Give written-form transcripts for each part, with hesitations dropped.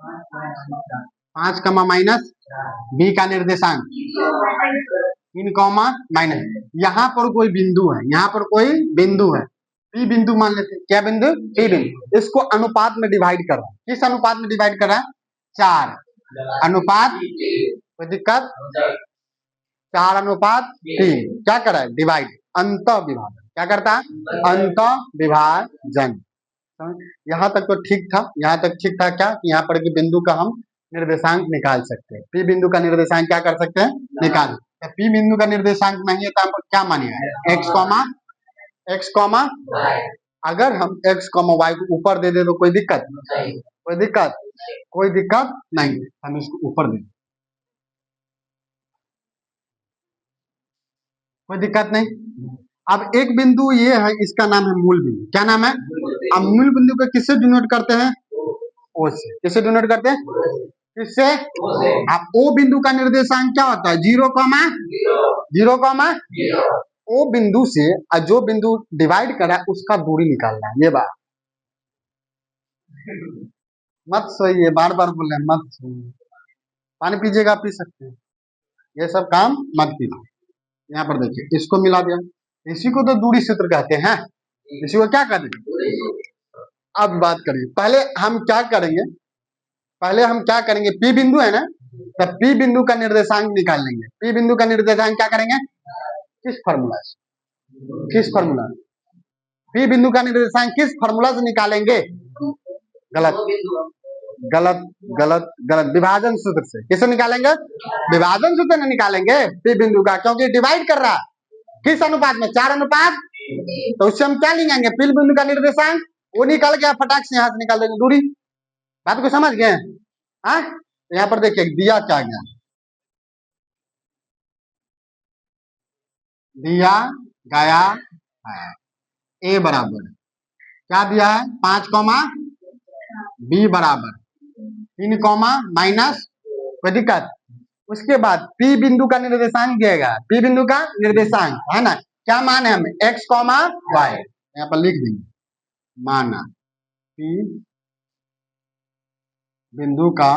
5 comma minus B का निर्देशांक 3 comma minus, यहाँ पर कोई बिंदु है, यहाँ पर कोई बिंदु है, पी बिंदु मान लेते हैं। क्या बिंदु? पी बिंदु। इसको अनुपात में डिवाइड कर रहा है। किस अनुपात में डिवाइड कर रहा है? 4 अनुपात, कोई दिक्कत? 4 अनुपात 3 क्या कर रहा है? डिवाइड, अंत विभाजन। क्या करता है? अंत विभाजन। यहाँ तक तो ठीक था, यहाँ तक ठीक था। क्या यहाँ पर के बिंदु का हम निर्देशांक निकाल सकते हैं। पी बिंदु का निर्देशांक क्या कर सकते हैं? निकाल। तो पी बिंदु का निर्देशांक नहीं है तो हम क्या मानेगा? एक्स कॉमा अगर हम एक्स कॉमा वाई को ऊपर दे दे तो कोई दिक्कत? कोई दिक्कत? कोई दिक्कत नहीं। हम इसको ऊपर दे, कोई दिक्कत नहीं। अब एक बिंदु ये है, इसका नाम है मूल बिंदु। क्या नाम है? अब मूल बिंदु को किससे डिनोट करते हैं? ओ से। किससे डिनोट करते हैं? किससे? अब ओ बिंदु का निर्देशांक क्या होता है? 0 कॉमा ओ बिंदु से जो बिंदु डिवाइड करा उसका दूरी निकालना है। ये बात मत सोइए, बार बार बोल रहे हैं मत सोइए। पानी पीजिएगा, पी सकते हैं, ये सब काम मत कीजिए। यहाँ पर देखिए, इसको मिला दिया, इसी को तो दूरी सूत्र कहते हैं। इसी को क्या कहते हैं? अब बात करिए, पहले हम क्या करेंगे? पहले हम क्या करेंगे? पी बिंदु है ना, तो पी बिंदु का निर्देशांक निकाल लेंगे। पी बिंदु का निर्देशांक क्या करेंगे? किस फॉर्मूला से? किस फॉर्मूला? पी बिंदु का निर्देशांक किस फॉर्मूला से निकालेंगे? गलत गलत गलत गलत, विभाजन सूत्र से। किससे निकालेंगे? विभाजन सूत्र से निकालेंगे पी बिंदु का, क्योंकि डिवाइड कर रहा है किस अनुपात में? 4 अनुपात। तो उससे हम क्या लिखेंगे? पी बिंदु का निर्देशांक। वो निकल गया, फटाक से यहाँ से निकाल देंगे दूरी। बात को समझ गए? हाँ, यहाँ पर देखिए दिया क्या गया, दिया गया है ए बराबर क्या दिया है? 5 कॉमा बी बराबर 3 कॉमा माइनस, कोई दिक्कत? उसके बाद पी बिंदु का निर्देशांक दिएगा। पी बिंदु का निर्देशांक है ना, क्या मान है? हमें एक्स कॉमा वाई, यहाँ पर लिख देंगे। माना पी बिंदु का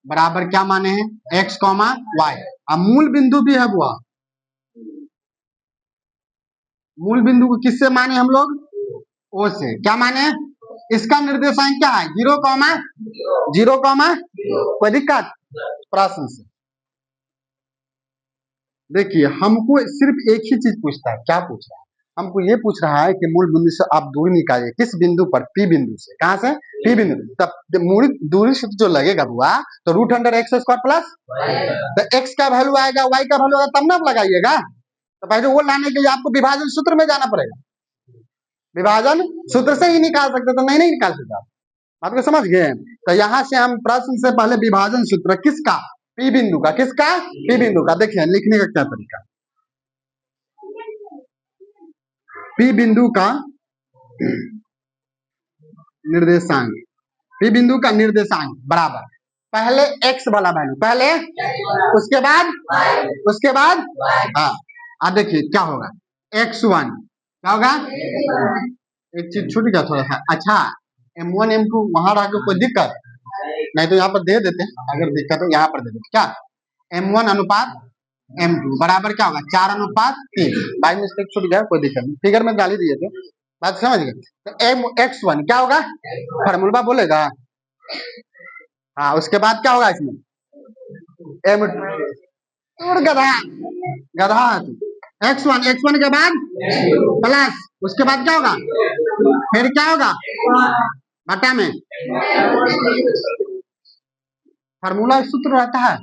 बराबर क्या माने हैं? X comma y. अब मूल बिंदु भी है वो, मूल बिंदु को किससे माने हम लोग? ओ से। क्या माने? इसका निर्देशांक क्या है? 0 कॉमा, कोई दिक्कत? प्रश्न से देखिए, हमको सिर्फ एक ही चीज पूछता है। क्या पूछ रहा है? हमको ये पूछ रहा है कि मूल बिंदु से आप दूरी निकालिए। किस बिंदु पर? पी बिंदु से। कहां से? पी बिंदु। तब मूल दूरी से जो लगेगा बुआ, तो root under x square plus, तो एक्स का वैल्यू आएगा, वाई का वैल्यू आएगा, तब ना लगाइएगा। तो पहले वो लाने के लिए आपको विभाजन सूत्र में जाना पड़ेगा। विभाजन सूत्र से ही निकाल सकते, तो नहीं निकाल सकते। आपको समझ गए? तो यहाँ से हम प्रश्न से पहले विभाजन सूत्र किसका? पी बिंदु का। किसका? पी बिंदु का। देखिए लिखने का क्या तरीका, पी बिंदु का निर्देशांक, पी बिंदु का निर्देशांक बराबर पहले एक्स वाला वैल्यू, पहले उसके बाद हाँ। अब देखिए क्या होगा, x1 क्या होगा? एक चीज छूट गया थोड़ा सा। अच्छा, m1 m2 वहां रह के कोई दिक्कत नहीं, तो यहाँ पर दे देते हैं। अगर दिक्कत हो यहाँ पर दे देते। क्या? m1 अनुपात m2 बराबर क्या होगा? 4 अनुपात 3। बाई मिस्टेक छूट गया, कोई दिक्कत नहीं, फिगर में डाल ही दिए थे। बात समझ गए? तो x1 क्या होगा? फॉर्मूला बोलेगा। हाँ, उसके बाद क्या होगा इसमें? m2 गधा गधा है तू। x1 के बाद प्लस, उसके बाद क्या होगा? फिर क्या होगा? बटा में फार्मूला सूत्र रहता है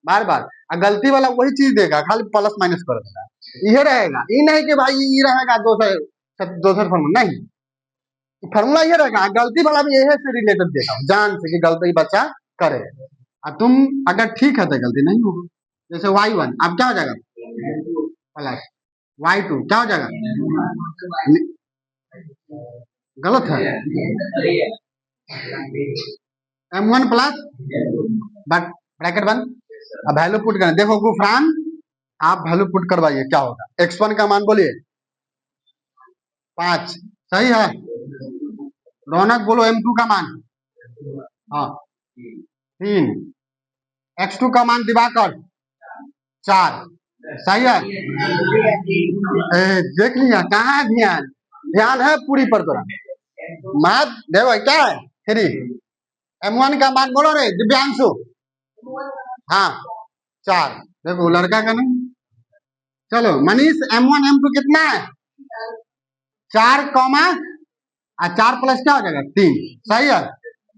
बार बार, गलती वाला वही चीज देगा, खाली प्लस माइनस कर देगा। ये रहेगा, ये नहीं कि भाई ये रहेगा दोसर फार्मूला नहीं, फार्मूला ये रहेगा। गलती वाला भी यही से रिलेटेड देगा, जान से कि गलती बच्चा करे। तुम अगर ठीक है तो गलती नहीं होगी। जैसे y1 अब क्या हो जाएगा? प्लस y2 क्या हो जाएगा? गलत है, m1 प्लस ब्रैकेट बंद। अब वैल्यू पुट करें, देखो गुफरान आप वैल्यू पुट करवाइए, क्या होगा? x1 का मान बोलिए 5, सही है? रौनक बोलो M2 का मान। हाँ 3। X2 का मान दिवाकर 4। सही है। देख लिया कहाँ है ध्यान, ध्यान है पूरी पर तोरा। मैथ देखो क्या है 3। M1 का मान बोलो रे दिव्यांशु। हाँ 4। देखो लड़का का नहीं। चलो मनीष M1 M2 कितना है 4 कॉमा 4 प्लस क्या हो जाएगा 3। सही है।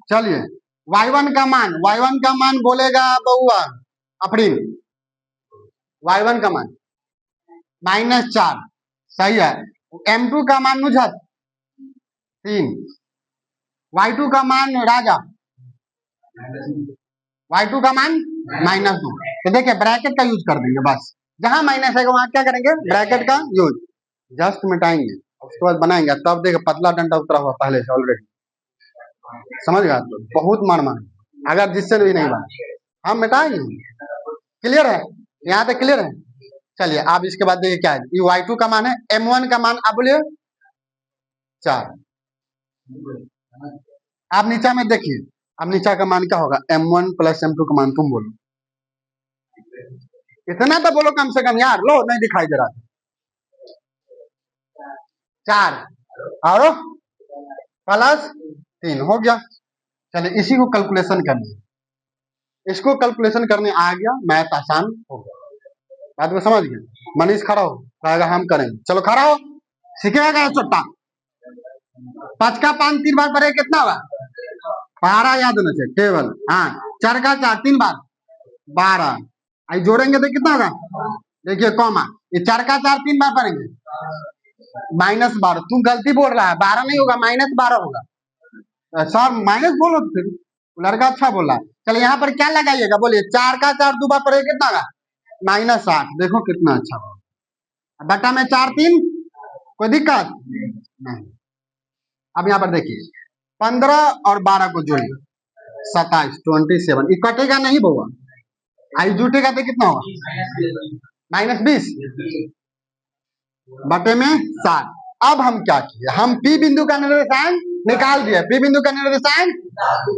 चलिए Y1 का मान बोलेगा बउआ अफरीन। Y1 का मान -4। सही है। M2 का मान नुजहत 3। Y2 का मान राजा, Y2 का मान -2। तो देखिए ब्रैकेट का यूज कर देंगे बस, जहां माइनस है वहां क्या करेंगे ब्रैकेट का यूज। जस्ट मिटाएंगे उसके बाद बनाएंगे, तब देखिए पतला डंडा उतरा हुआ पहले से ऑलरेडी। समझ गया तो बहुत मार अगर जिससे भी नहीं बना हम मिटाएंगे। क्लियर है यहाँ तक क्लियर है। चलिए अब इसके बाद देखिए क्या है, ये Y2 का मान है, M1 का मान आप बोलिए 4। आप नीचा में देखिए, अब नीचा का मान क्या होगा M1 प्लस M2 का मान तुम बोलो। इतना तो बोलो कम से कम यार, लो नहीं दिखाई दे रहा 4 और प्लस 3 हो गया। चलिए इसी को कैलकुलेशन करनी है, इसको कैलकुलेशन करने आ गया मैथ आसान हो गया। बात में समझ गया। मनीष खड़ा हो कहेगा हम करेंगे, चलो खड़ा हो सीखेगा चुट्टा। 5 का 5 3 बार पढ़े कितना हुआ 12 याद होना चाहिए टेबल। हाँ 4 का 4 3 बार 12। आई जोड़ेंगे तो कितना होगा देखिए कॉमा, ये 4 का 4 3 बार पढ़ेंगे -12। तू गलती बोल रहा है 12 नहीं होगा -12 होगा। सर माइनस बोलो तो फिर लड़का अच्छा बोल रहा है। चलो यहाँ पर क्या लगाइएगा बोलिए, 4 का 4 2 बार पढ़ेगा कितना होगा -8। देखो कितना अच्छा होगा। बटा में 4 3 कोई दिक्कत नहीं। अब यहाँ पर देखिए 15 और 12 को जोड़िए 27 27। ये कटेगा नहीं बउआ, आई जुटेगा तो कितना होगा -20 बटे में 7। अब हम क्या किए, हम P बिंदु का निर्देशांक निकाल दिया। P बिंदु का निर्देशांक,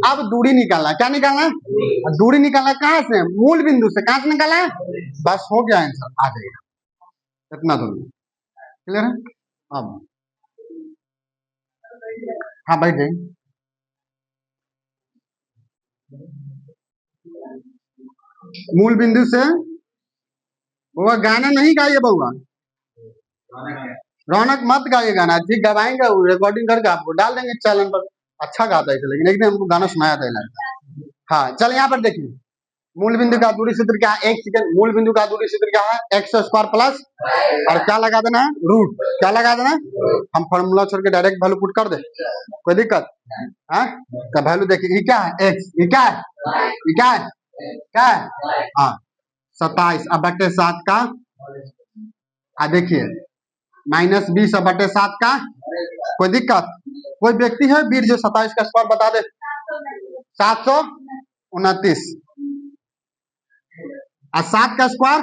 अब दूरी निकालना। क्या निकालना दूरी निकालना कहाँ से मूल बिंदु से, कहाँ से निकाला है बस हो गया आंसर आ जाएगा इतना दूरी। क्लियर है। अब हाँ बैठे मूल बिंदु से बउआ गाना नहीं गाइए बउआ, रौनक मत गाइए गाना, ठीक गवाएंगे रिकॉर्डिंग करके आपको डाल देंगे चैनल पर। अच्छा गाता है लेकिन एक दिन हमको गाना सुनाया था लड़का। हाँ चल यहाँ पर देखिए मूल बिंदु का दूरी सूत्र क्या है, 1 सेकंड। मूल बिंदु का दूरी सूत्र क्या है x² प्लस और क्या लगा देना है रूट। क्या लगा देना है, हम फॉर्मूला छोड़ के डायरेक्ट वैल्यू पुट कर दे कोई दिक्कत है। तो वैल्यू देखिए ये क्या है x, ये क्या है ये क्या है हाँ 27 अब बटे 7 का देखिए -20 अब बटे 7 का कोई दिक्कत। कोई व्यक्ति है वीर जो 27 का स्क्वायर बता दे 729 और 7 का स्क्वायर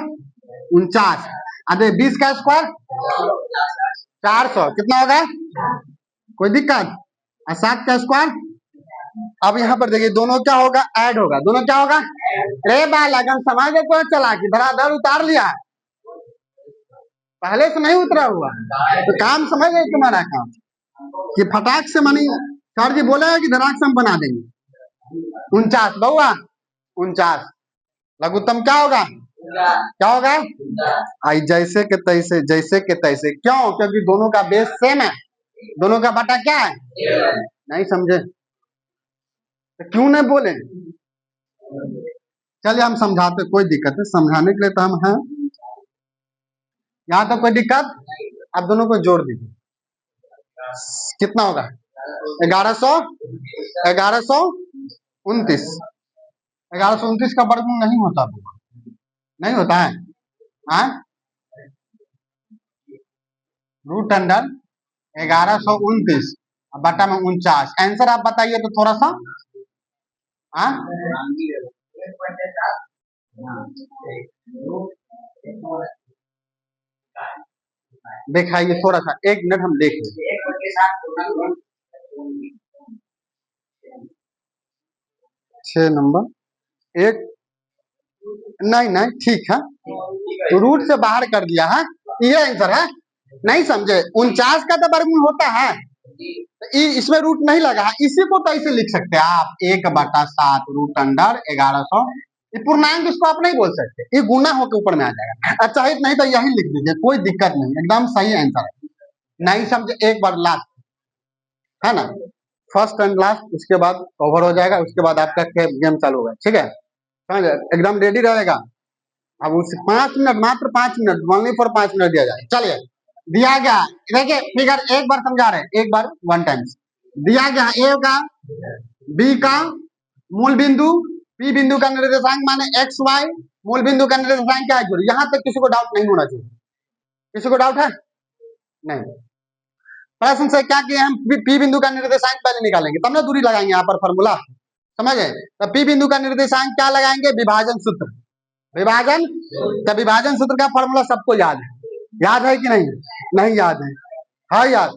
49 अरे 20 का स्क्वायर 400 कितना होगा कोई दिक्कत और 7 का स्क्वायर। अब यहाँ पर देखिए दोनों क्या होगा ऐड होगा, दोनों क्या होगा रे बालगन समाज को चला कि धराधर उतार लिया पहले से नहीं उतरा हुआ तो काम समझ गए तुम्हारा काम कि फटाक से मनी सर जी बोले कि धराक से हम बना देंगे 49 बउआ 49 लघुत्तम क्या होगा आई जैसे के तैसे क्यों क्योंकि दोनों का बेस सेम है, दोनों का बटा क्या है नहीं समझे तो क्यों नहीं बोले। चलिए हम समझाते कोई दिक्कत है, समझाने के लिए तो हम हैं यहाँ तो कोई दिक्कत। अब दोनों को जोड़ दीजिए कितना होगा 1129 1129 का वर्गमूल नहीं होता नहीं होता है रूट अंडर 1129 बटा में 49। आंसर आप बताइए तो थोड़ा सा दिखाइए थोड़ा सा 1 मिनट हम देख लें। 6 नंबर एक, नहीं नहीं ठीक है, तो रूट से बाहर कर दिया है, ये आंसर है। नहीं समझे, 49 का तो वर्गमूल होता है, तो इसमें रूट नहीं लगा है, इसी को तो ऐसे लिख सकते हैं आप, 1/7 रूट अंडर 1100। ये पूर्णांक इसको आप नहीं बोल सकते, ये गुना होकर ऊपर में आ जाएगा। अच्छा ही नहीं तो यही लिख दीजिए, कोई दिक्कत नहीं, एकदम सही आंसर है। नहीं समझे एक बार लास्ट, है ना, फर्स्ट एंड लास्ट, उसके बाद ओवर हो जाएगा, उसके बाद आपका गेम चालू होगा, ठीक है, समझ गए? एकदम रेडी रहेगा। अब उस 5 मिनट, मात्र 5 मिनट, ओनली फॉर 5 मिनट दिया जाए। चलिए दिया गया, देखिए फिगर एक बार समझा रहे हैं, एक बार 1 टाइम दिया गया, ए का बी का मूल बिंदु, पी बिंदु का निर्देशांक माने एक्स वाई, मूल बिंदु का निर्देशांक क्या है जीरो। यहां तक किसी को डाउट नहीं होना चाहिए, किसी को डाउट है? नहीं। प्रश्न से क्या किया, हम पी बिंदु का निर्देशांक पहले निकालेंगे, तब ना दूरी लगाएंगे यहाँ पर फॉर्मूला, समझ गए? तो पी बिंदु का निर्देशांक क्या लगाएंगे, विभाजन सूत्र, विभाजन, तो विभाजन सूत्र का फॉर्मूला सबको याद है, याद है कि नहीं? नहीं याद है, हाँ याद,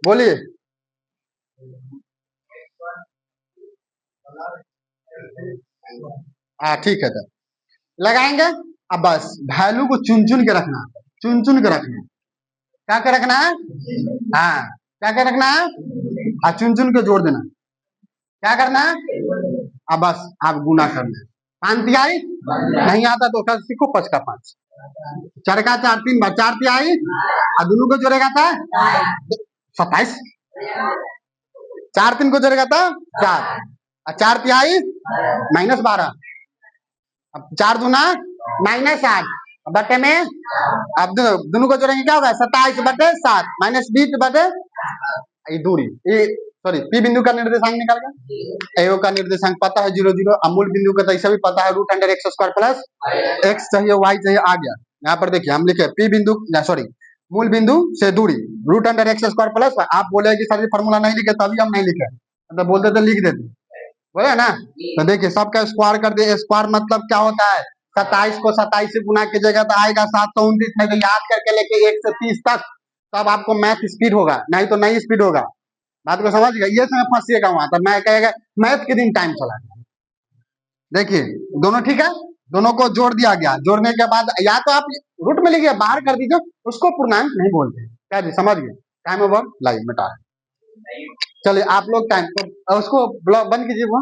बोलिए। हाँ ठीक है, तो लगाएंगे। अब बस वैल्यू को चुन चुन के रखना, चुन चुन के रखना, क्या क्या रखना है? हाँ, क्या क्या रखना है? हाँ, चुन चुन के जोड़ देना, क्या करना है? अब बस आप गुना करना है, 5 तिहाई नहीं आता तो कल सीखो, 5 का 5, 4 का 4, 3 बार 4 तिहाई, और दोनों को जोड़ेगा था 27, 4 3 को जोड़ेगा था 4, और 4 तिहाई -12, अब 4 दूना -8, बटे में अब दोनों को जोड़ेंगे क्या होगा, 27/7 -20 ये दूरी, ये सॉरी पी बिंदु का निर्देशांक निकाल गया, एओ का निर्देशांक पता है 0 0, अमूल बिंदु का तो ऐसा भी पता है, root under x square plus x चाहिए वाई चाहिए, आ गया। यहाँ पर देखिए हम लिखे पी बिंदु, सॉरी मूल बिंदु से दूरी root under x square plus, आप बोले कि सर फॉर्मूला नहीं लिखे, तभी हम नहीं लिखे, तो बोलते तो लिख देते, बोले ना। तो देखिए सबका स्क्वायर कर दिए, स्क्वायर मतलब क्या होता है, 27 को 27 से गुना कीजिएगा तो आएगा 729, नहीं तो याद करके लेके 1 से 30 तक, तब आपको मैथ स्पीड होगा, नहीं तो नहीं स्पीड होगा, बात को समझ गए? ये समय फंसिएगा वहां, तो मैं कहेगा मैथ के दिन टाइम चला। देखिए दोनों ठीक है, दोनों को जोड़ दिया गया, जोड़ने के बाद या तो आप रूट में लिखिए, बाहर कर दीजिए, उसको पूर्णांक नहीं बोलते, क्या जी समझ गए? टाइम ओवर, लाइव मिटा। चलिए आप लोग टाइम तो उसको ब्लॉक बंद कीजिए वो।